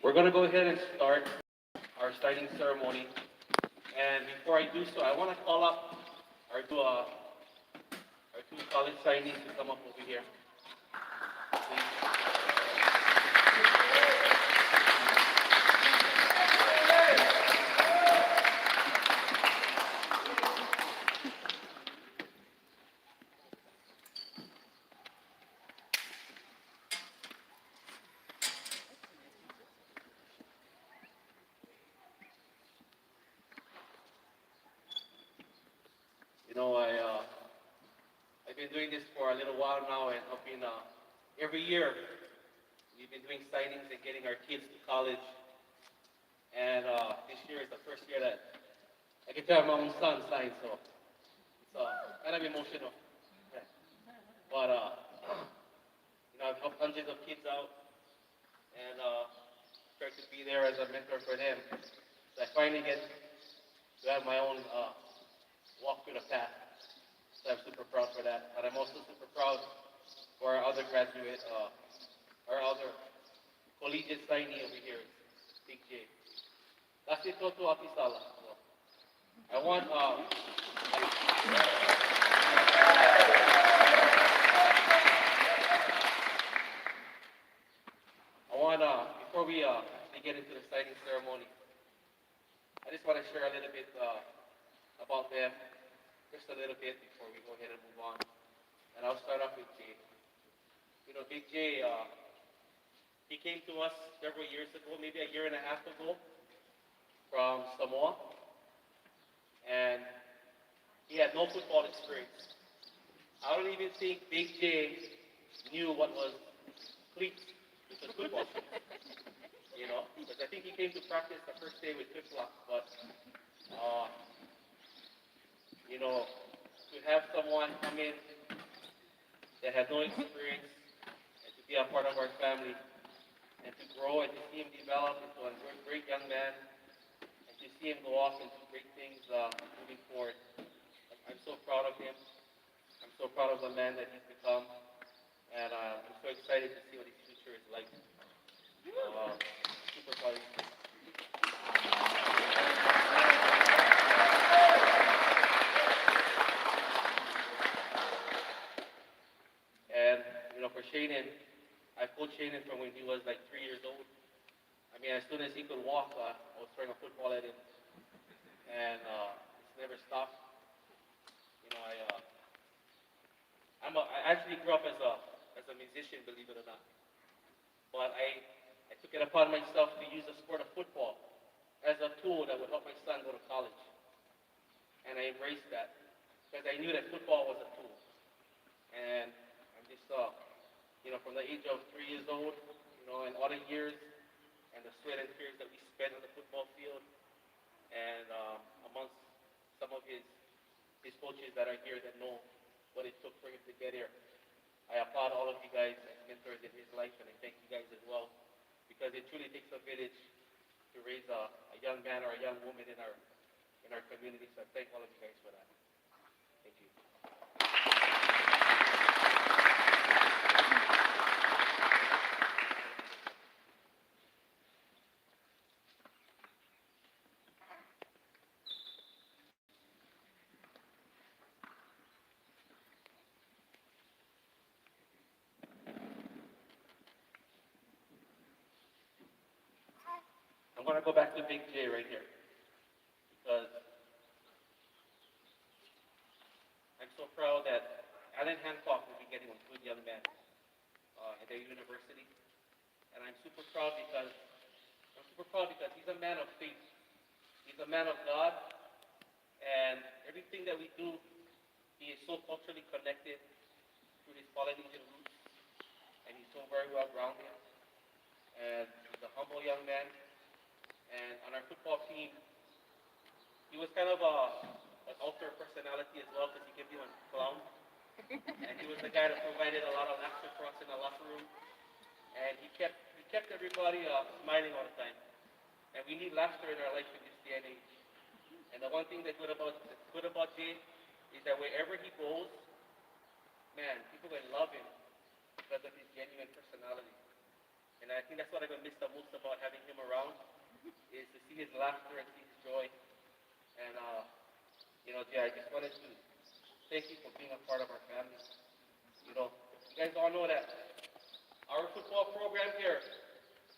We're going to go ahead and start our signing ceremony. And before I do so, I want to call up our two college signees to come up over here. Please. I've been doing this for a little while now, and I've been every year we've been doing signings and getting our kids to college. And this year is the first year that I get to have my own son sign, so it's kind of emotional. Yeah. But I've helped hundreds of kids out, and tried to be there as a mentor for them. So I finally get to have my own walk through the path. So I'm super proud for that. But I'm also super proud for our other graduate, our other collegiate signee over here, Big J. Gasetoto, Apisala. So I want before we get into the signing ceremony, I just want to share a little bit about them, just a little bit before we go ahead and move on. And I'll start off with Jay. Big J, he came to us several years ago, maybe a year and a half ago, from Samoa. And he had no football experience. I don't even think Big J knew what was cleats, which was football shoes. Because I think he came to practice the first day with flip-flops, but to have someone come in that had no experience and to be a part of our family and to grow and to see him develop into a great young man and to see him go off and do great things moving forward. I'm so proud of him. I'm so proud of the man that he's become, and I'm so excited to see what his future is like. Super proud of him. And, for Sheynen, I coached Sheynen from when he was like 3 years old. I mean, as soon as he could walk, I was throwing a football at him. And it's never stopped. I actually grew up as a musician, believe it or not. But I took it upon myself to use the sport of football as a tool that would help my son go to college. And I embraced that because I knew that football was a tool. And I'm just, from the age of 3 years old, and all the years and the sweat and tears that we spent on the football field, and amongst some of his coaches that are here that know what it took for him to get here. I applaud all of you guys as mentors in his life, and I thank you guys as well, because it truly takes a village to raise a young man or a young woman in our community. So I thank all of you guys for that. Thank you. I'm going to go back to Big J right here, because I'm so proud that Alan Hancock will be getting a good young man at their university. And I'm super proud because he's a man of faith. He's a man of God, and everything that we do, he is so culturally connected to his Polynesian roots, and he's so very well grounded. And he's a humble young man. And on our football team, he was kind of an alter personality as well, because he can be a clown. And he was the guy that provided a lot of laughter for us in the locker room. And he kept everybody smiling all the time. And we need laughter in our life in this day and age. And the one thing that's good about Jay is that wherever he goes, man, people will love him because of his genuine personality. And I think that's what I'm going to miss the most about having him around, is to see his laughter and see his joy. And, Jay, I just wanted to thank you for being a part of our family. You guys all know that our football program here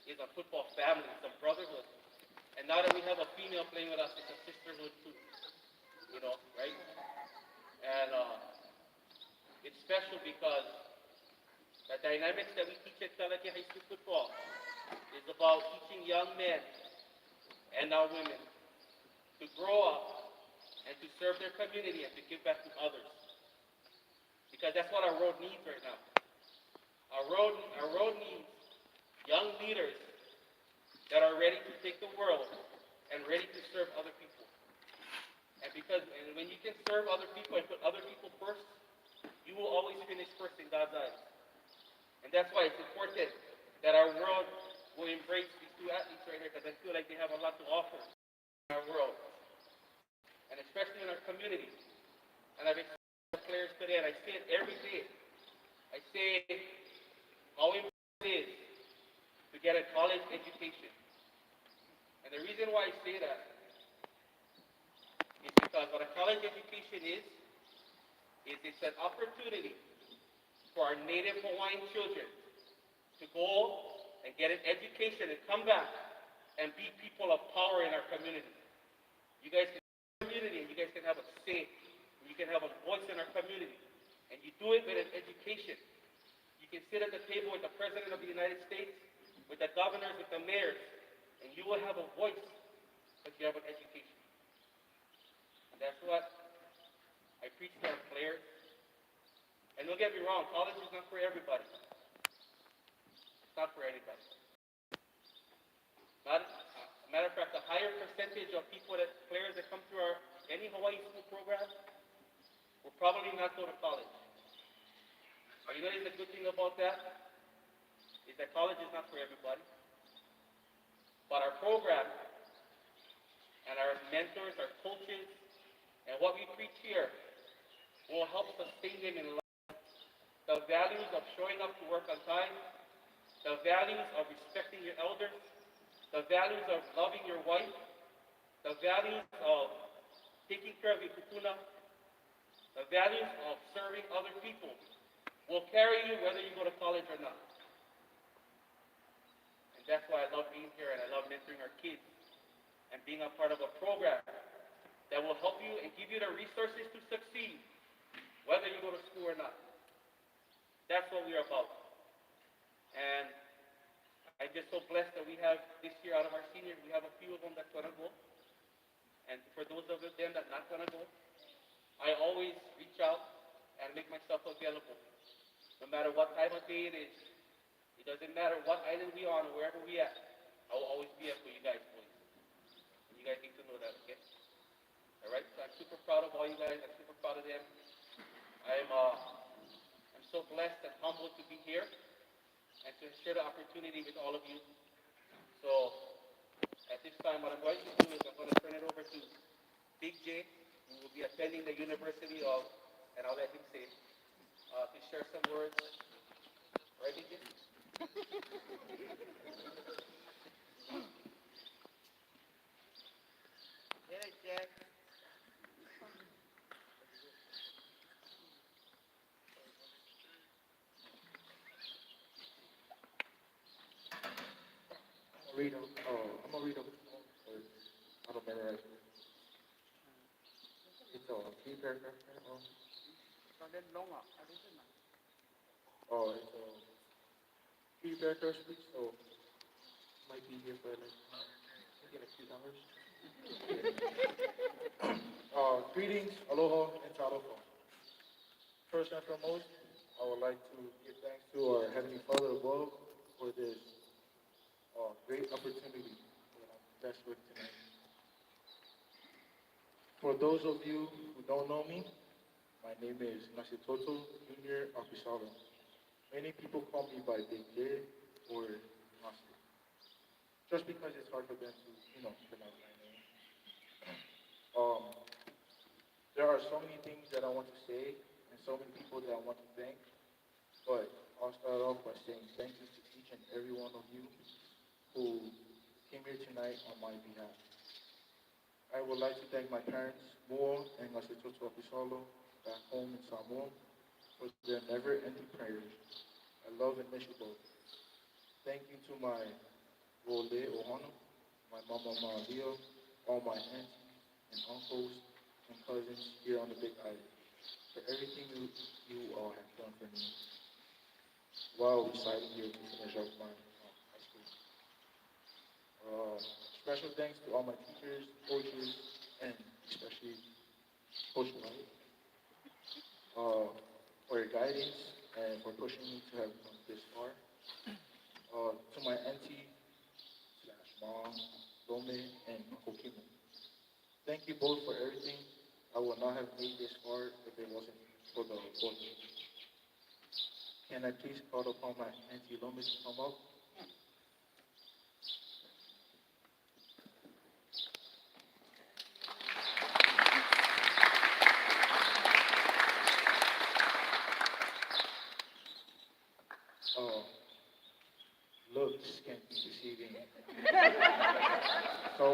is a football family. It's a brotherhood. And now that we have a female playing with us, it's a sisterhood too. Right? And it's special because the dynamics that we teach at Kealakehe High School football is about teaching young men and now women to grow up and to serve their community and to give back to others. Because that's what our road needs right now. Our road needs young leaders that are ready to take the world and ready to serve other people. And when you can serve other people and put other people first, you will always finish first in God's eyes. And that's why it's important that our world will embrace these two athletes right here, because I feel like they have a lot to offer in our world, and especially in our community. And I've experienced the players today, and I say it every day. I say how important it is to get a college education. And the reason why I say that is because what a college education is it's an opportunity for our native Hawaiian children to go and get an education and come back and be people of power in our community. You guys can have a community, and you guys can have a say, and you can have a voice in our community. And you do it with an education. You can sit at the table with the President of the United States, with the governors, with the mayors, and you will have a voice because you have an education. And that's what I preach to our players. And don't get me wrong, college is not for everybody. It's not for anybody. As a matter of fact, the higher percentage of players that come through any Hawaii school program will probably not go to college. But you know the good thing about that? Is that college is not for everybody. But our program and our mentors, our coaches, and what we preach here will help sustain them in life. The values of showing up to work on time, the values of respecting your elders, the values of loving your wife, the values of taking care of your kupuna, the values of serving other people will carry you whether you go to college or not. And that's why I love being here, and I love mentoring our kids and being a part of a program that will help you and give you the resources to succeed whether you go to school or not. That's what we are about. And I'm just so blessed that we have this year out of our seniors, we have a few of them that's going to go. And for those of them that's not going to go, I always reach out and make myself available. No matter what time of day it is, it doesn't matter what island we are on or wherever we at, I will always be there for you guys, boys. And you guys need to know that, okay? All right? So I'm super proud of all you guys. I'm super proud of them. I'm so blessed and humbled to be here and to share the opportunity with all of you. So at this time, what I'm going to do is I'm going to turn it over to Big J, who will be attending the University of, and I'll let him say, to share some words. Right, Big J? Get it, Jack. I'm gonna read them. I don't memorize it. It's a three paragraph. It's a three paragraph speech, so might be here for like maybe like $2. Greetings, aloha, and talofa. First and foremost, I would like to give thanks to our Heavenly Father above for this great opportunity that I'm blessed with tonight. For those of you who don't know me, my name is Gasetoto Junior Apisala. Many people call me by Big J or Nahale, just because it's hard for them to, pronounce my name. There are so many things that I want to say and so many people that I want to thank, but I'll start off by saying thank you to each and every one of you who came here tonight on my behalf. I would like to thank my parents, Moa and Gasetoto Apisala, back home in Samoa, for their never-ending prayers. I love and miss you both. Thank you to my Role Ohana, my mama Maria, all my aunties and uncles and cousins here on the Big Island, for everything you all have done for me while residing here to finish up my high school. Special thanks to all my teachers, coaches, and especially Coach White for your guidance and for pushing me to have come this far. To my auntie slash mom, Dome, and Uncle Kimo. Thank you both for everything. I would not have made this far if it wasn't for the both of you. Can I please call upon my auntie Lome to come up? Uh, Looks can be deceiving. So,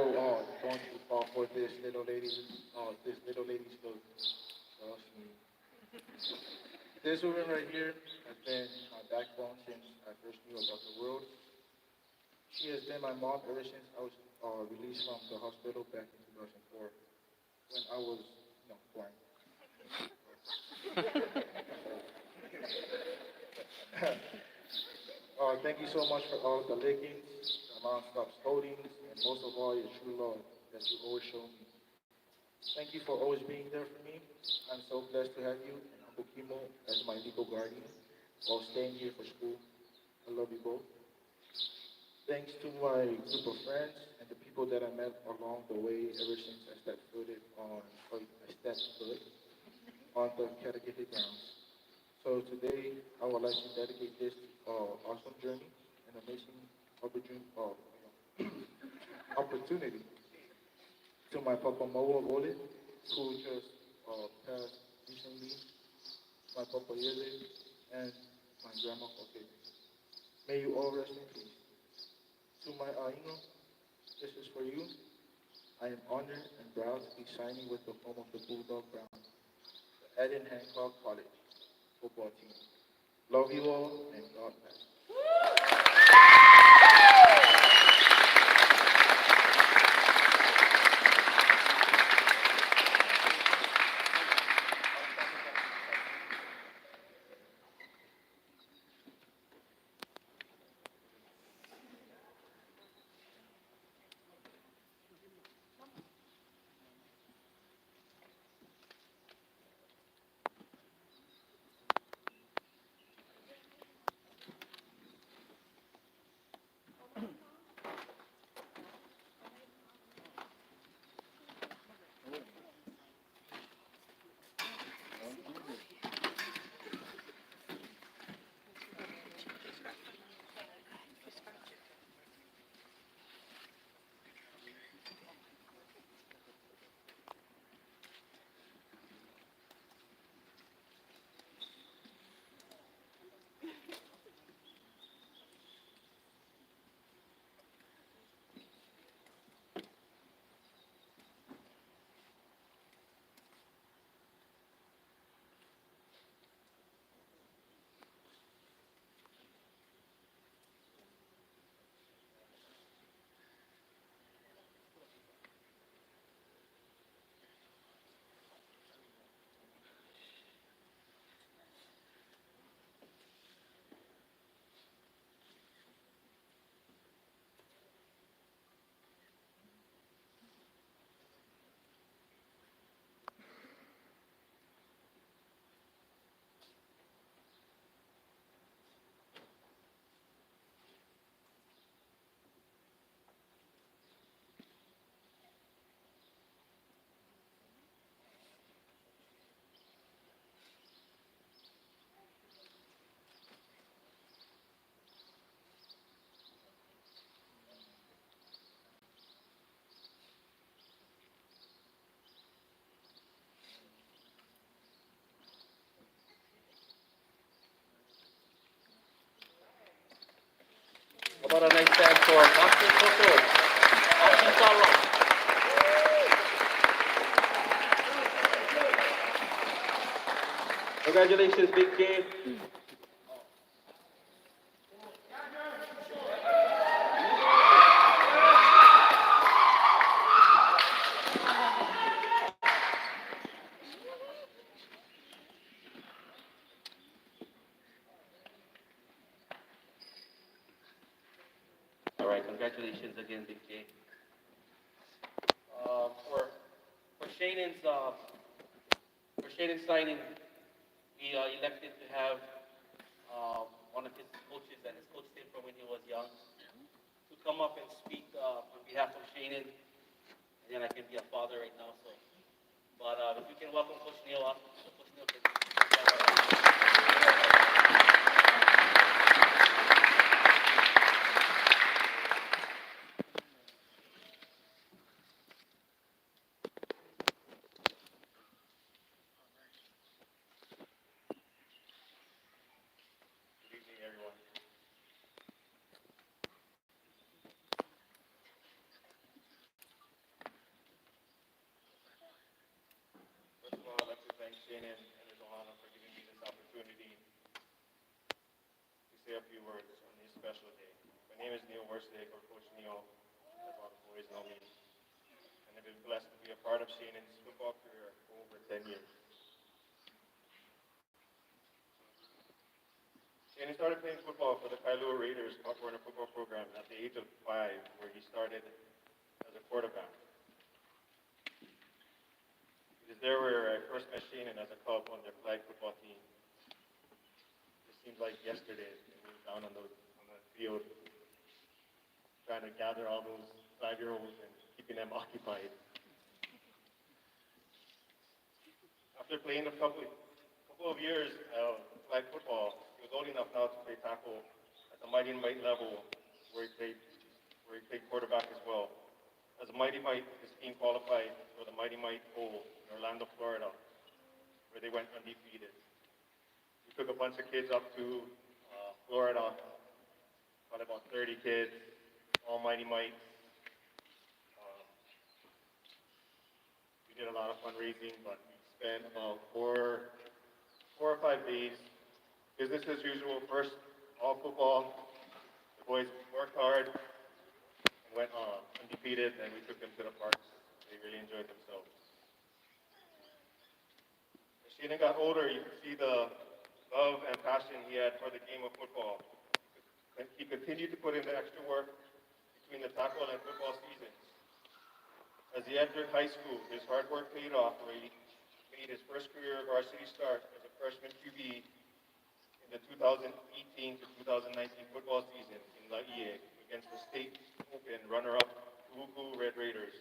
don't you fall for this little lady's look. Trust me. This woman right here has been my backbone since I first knew about the world. She has been my mom ever since I was released from the hospital back in 2004, when I was, born. Thank you so much for all the lickings, the non-stop scoldings, and most of all, your true love that you always show me. Thank you for always being there for me. I'm so blessed to have you and Uncle Kimo as my legal guardian while staying here for school. I love you both. Thanks to my group of friends and the people that I met along the way ever since I stepped foot on the Kealakehe grounds. So today, I would like to dedicate this awesome journey and amazing opportunity to my Papa Moa Ole, who just passed recently, my Papa Yele, and my Grandma Koke. May you all rest in peace. To my Aino, this is for you. I am honored and proud to be signing with the home of the Bulldog Brown, the Eden Hancock College football team. Love you all, and God bless. What a nice stand for Gasetoto. Apisala. Congratulations, Big K. All right, congratulations again, Big K. Uh, for for Sheynen's uh, for Sheynen's signing, we elected to have one of his coaches and his coach team from when he was young to come up and speak on behalf of Sheynen. And then I can be a father right now, so. But if we can welcome Coach Neil up, Coach Neil can. Good evening, everyone. First of all, I'd like to thank Sheynen and his Ohana for giving me this opportunity to say a few words on this special day. My name is Neil Worstig, or Coach Neil, as all the boys know me. And I've been blessed to be a part of Sheynen's football career for over 10 years. Sheynen started playing football for the Kailua Raiders Pop Warner football program at the age of 5, where he started as a quarterback. It is there where I first met Sheynen as a cub on their flag football team. It seems like yesterday when we were down on the field trying to gather all those 5-year-olds and keeping them occupied. After playing a couple of years of flag football, he was old enough now to play tackle at the Mighty Might level, where he played quarterback as well. As a Mighty Might, his team qualified for the Mighty Might Bowl in Orlando, Florida, where they went undefeated. We took a bunch of kids up to Florida, got about 30 kids, all Mighty Mites. We did a lot of fundraising, but we spent about four or 5 days. Business as usual. First, all football. The boys worked hard and went undefeated, and we took them to the parks. They really enjoyed themselves. As Sheynen got older, you could see the love and passion he had for the game of football. And he continued to put in the extra work between the tackle and football seasons. As he entered high school, his hard work paid off, where he made his first career varsity start as a freshman QB in the 2018 to 2019 football season in Laie against the state open runner-up Kealakehe Red Raiders,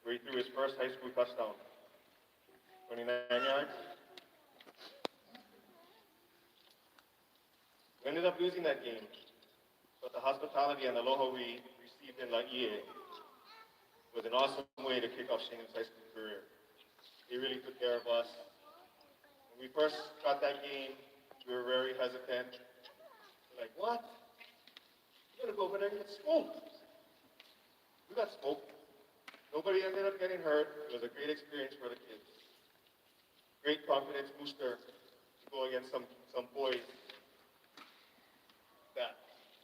where he threw his first high school touchdown, 29 yards. We ended up losing that game, but the hospitality and aloha we received in Laie was an awesome way to kick off Sheynen's high school career. They really took care of us. When we first got that game, we were very hesitant. We're like, what? We're going to go over there and get smoked. We got smoked. Nobody ended up getting hurt. It was a great experience for the kids. Great confidence booster to go against some boys that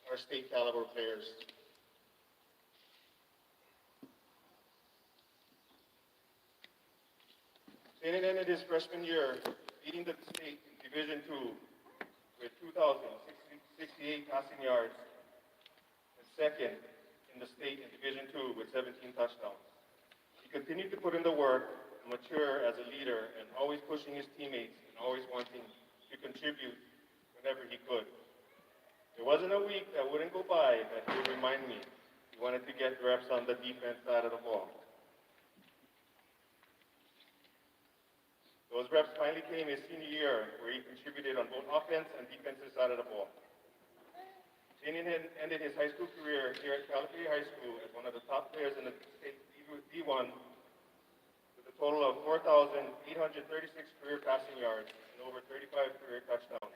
are state caliber players. Sheynen ended his freshman year leading the state in Division II with 2,068 passing yards and second in the state in Division II with 17 touchdowns. He continued to put in the work and mature as a leader and always pushing his teammates and always wanting to contribute whenever he could. There wasn't a week that wouldn't go by that he would remind me he wanted to get reps on the defense side of the ball. Those reps finally came his senior year, where he contributed on both offense and defensive side of the ball. Sheynen ended his high school career here at Kealakehe High School as one of the top players in the state D1 with a total of 4,836 career passing yards and over 35 career touchdowns.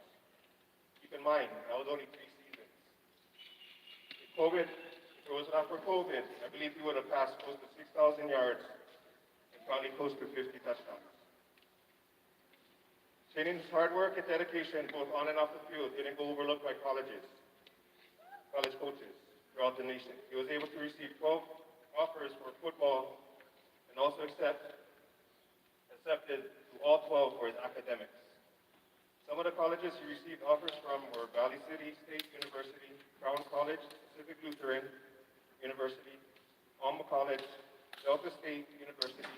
Keep in mind, that was only 3 seasons. It COVID, if it was not for COVID, I believe he would have passed close to 6,000 yards and probably close to 50 touchdowns. Sheynen's hard work and dedication, both on and off the field, didn't go overlooked by college coaches throughout the nation. He was able to receive 12 offers for football and also accepted to all 12 for his academics. Some of the colleges he received offers from were Valley City State University, Crown College, Pacific Lutheran University, Alma College, Delta State University,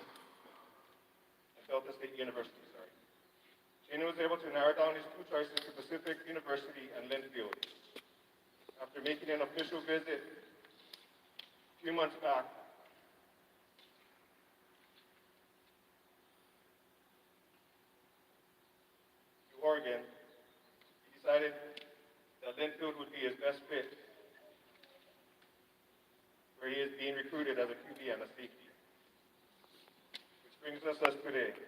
Sheynen was able to narrow down his two choices to Pacific University and Linfield. After making an official visit a few months back, to Oregon, he decided that Linfield would be his best fit, where he is being recruited as a QB and a safety. Which brings us today,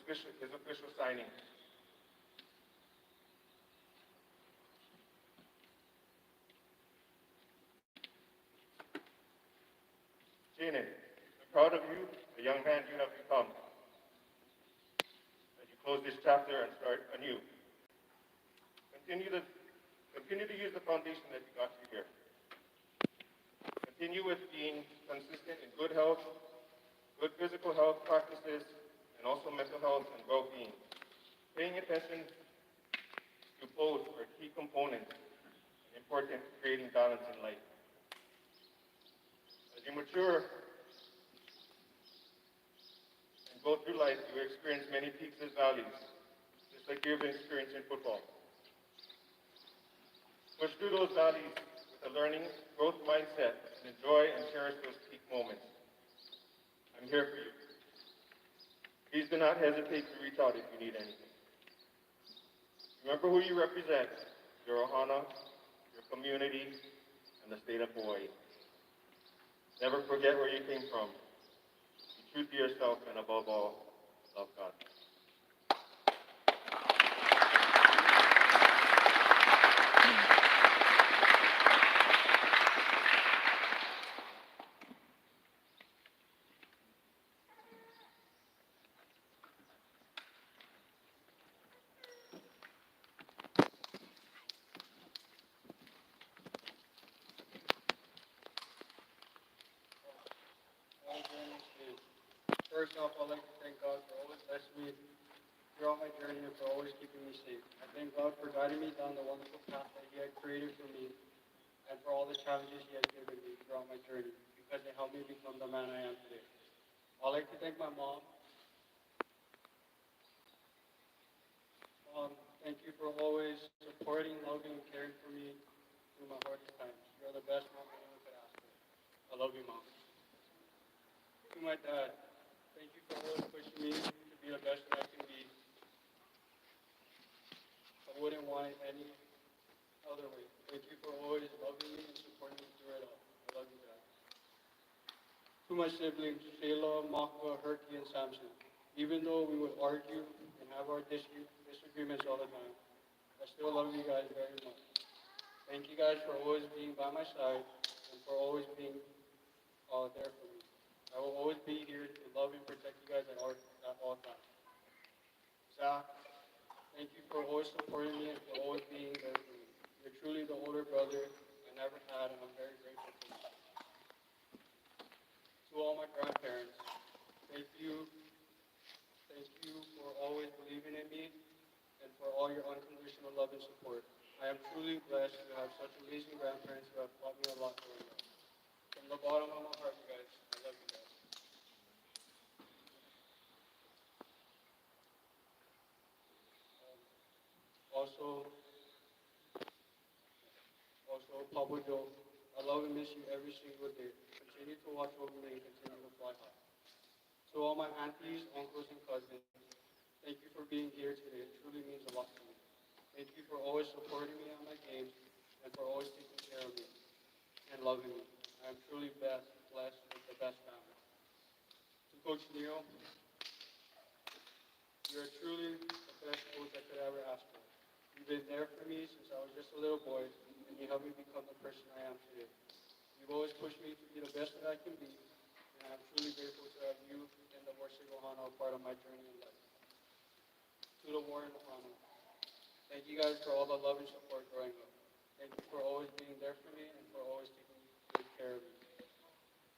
his official signing. Sheynen, I'm proud of you, the young man you have become, as you close this chapter and start anew. Continue to use the foundation that you got you here. Continue with being consistent in good health, good physical health practices, and also mental health and well-being. Paying attention to both are key components and important to creating balance in life. As you mature and go through life, you experience many peaks and valleys, just like you've experienced in football. Push through those valleys with a learning, growth mindset, and enjoy and cherish those peak moments. I'm here for you. Please do not hesitate to reach out if you need anything. Remember who you represent, your ohana, your community, and the state of Hawaii. Never forget where you came from. Be true to yourself, and above all, love God. First off, I'd like to thank God for always blessing me throughout my journey and for always keeping me safe. I thank God for guiding me down the wonderful path that He had created for me and for all the challenges He has given me throughout my journey because they helped me become the man I am today. I'd like to thank my mom. Thank you for always supporting, loving, and caring for me through my hardest times. You're the best mom anyone could ask for. I love you, Mom. To my dad, thank you for always pushing me to be the best that I can be. I wouldn't want it any other way. Thank you for always loving me and supporting me through it all. I love you, Dad. To my siblings, Shayla, Makwa, Herky, and Samson, even though we would argue and have our disagreements all the time, I still love you guys very much. Thank you guys for always being by my side and for always being there for me. I will always be here to love and protect you guys at all times. Zach, thank you for always supporting me and for always being there for me. You're truly the older brother I never had, and I'm very grateful for you. To all my grandparents, thank you for always believing in me and for all your unconditional love and support. I am truly blessed to have such amazing grandparents who have taught me a lot growing up. From the bottom of my heart, you guys, I love you guys. Also, Pablo Joe, I love and miss you every single day. Continue to watch over me and continue to fly high. To all my aunties, uncles, and cousins, thank you for being here today. It truly means a lot to me. Thank you for always supporting me on my games and for always taking care of me and loving me. I am truly blessed with the best family. To Coach Neil, you are truly the best coach I could ever ask for. You've been there for me since I was just a little boy, and and you helped me become the person I am today. You've always pushed me to be the best that I can be, and I'm truly grateful to have you and the Warsaw Ohana a part of my journey in life. To the Warren Ohana, thank you guys for all the love and support growing up. Thank you for always being there for me and for always taking good care of me.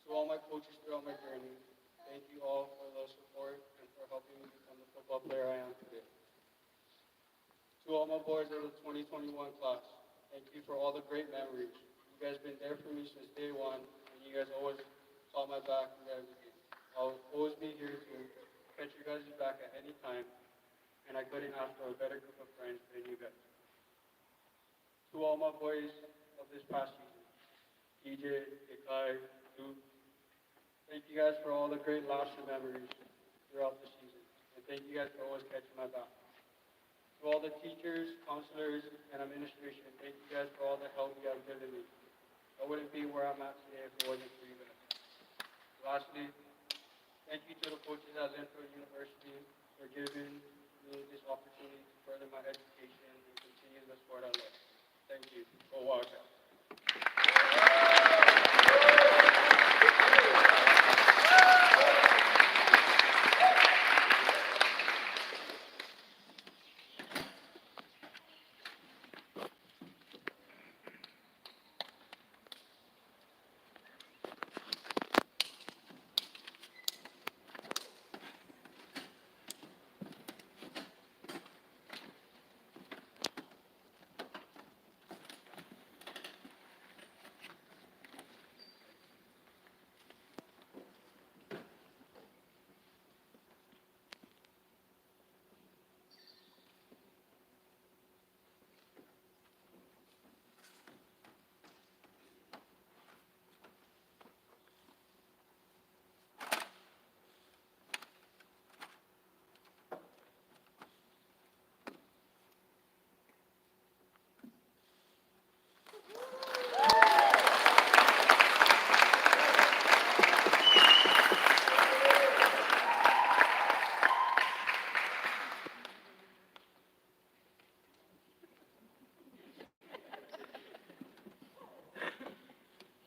To all my coaches throughout my journey, thank you all for the support and for helping me become the football player I am today. To all my boys of the 2021 class, thank you for all the great memories. You guys been there for me since day one, and you guys always saw my back and everything. I'll always be here to catch you guys' back at any time, and I couldn't ask for a better group of friends than you guys. To all my boys of this past season, DJ, Ikai, Luke, thank you guys for all the great laughs and memories throughout the season, and thank you guys for always catching my back. To all the teachers, counselors, and administration, thank you guys for all the help you have given me. I wouldn't be where I'm at today if it wasn't for you guys. Lastly, thank you to the coaches at Linfield University for giving me this opportunity to further my education and continue the sport I love. Thank you. Go Wildcats.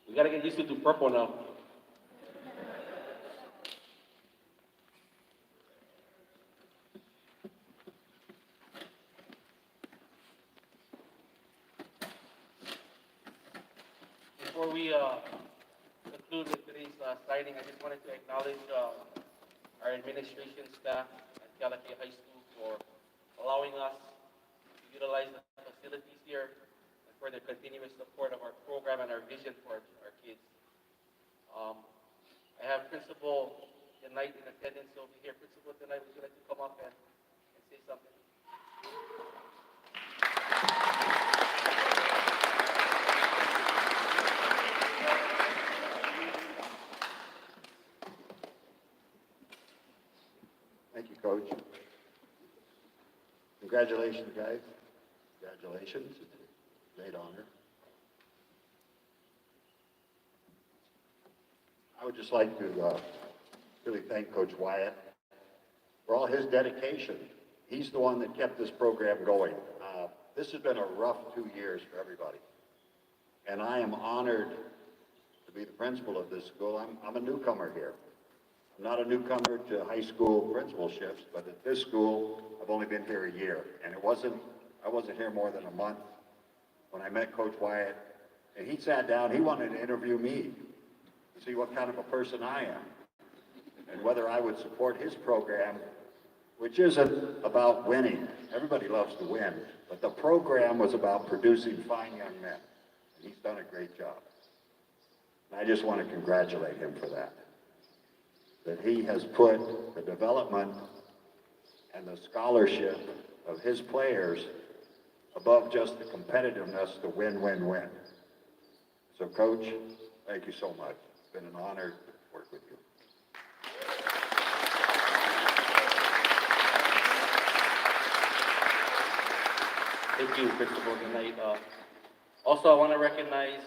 We gotta get used to do purple now. Before we conclude with today's signing, I just wanted to acknowledge our administration staff at Kealakehe High School for allowing us to utilize the facilities here and for their continuous support of our program and our vision for our kids. I have Principal tonight in attendance over here. Principal tonight, would you like to come up and say something? Thank you, Coach. Congratulations, guys. Congratulations. It's a great honor. I would just like to really thank Coach Wyatt for all his dedication. He's the one that kept this program going. This has been a rough 2 years for everybody. And I am honored to be the principal of this school. I'm a newcomer here. I'm not a newcomer to high school principalships, but at this school, I've only been here a year. And I wasn't here more than a month when I met Coach Wyatt. And he sat down, he wanted to interview me to see what kind of a person I am and whether I would support his program, which isn't about winning. Everybody loves to win, but the program was about producing fine young men. And he's done a great job. And I just want to congratulate him for that. That he has put the development and the scholarship of his players above just the competitiveness to win, win, win. So, Coach, thank you so much. It's been an honor to work with you. Thank you, Principal, tonight. Also, I want to recognize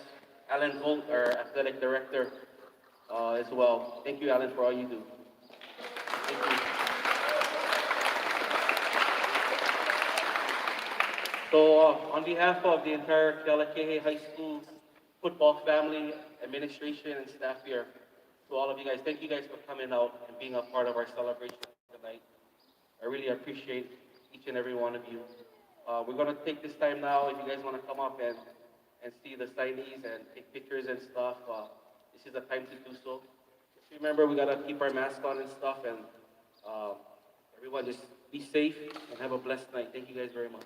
Alan Holt, our athletic director, as well. Thank you, Alan, for all you do. Thank you. So, on behalf of the entire Kealakehe High School football family, administration, and staff here, to all of you guys, thank you guys for coming out and being a part of our celebration tonight. I really appreciate each and every one of you. We're going to take this time now, if you guys want to come up and see the signees and take pictures and stuff, this is the time to do so. Just remember, we got to keep our mask on and stuff, and everyone just be safe and have a blessed night. Thank you guys very much.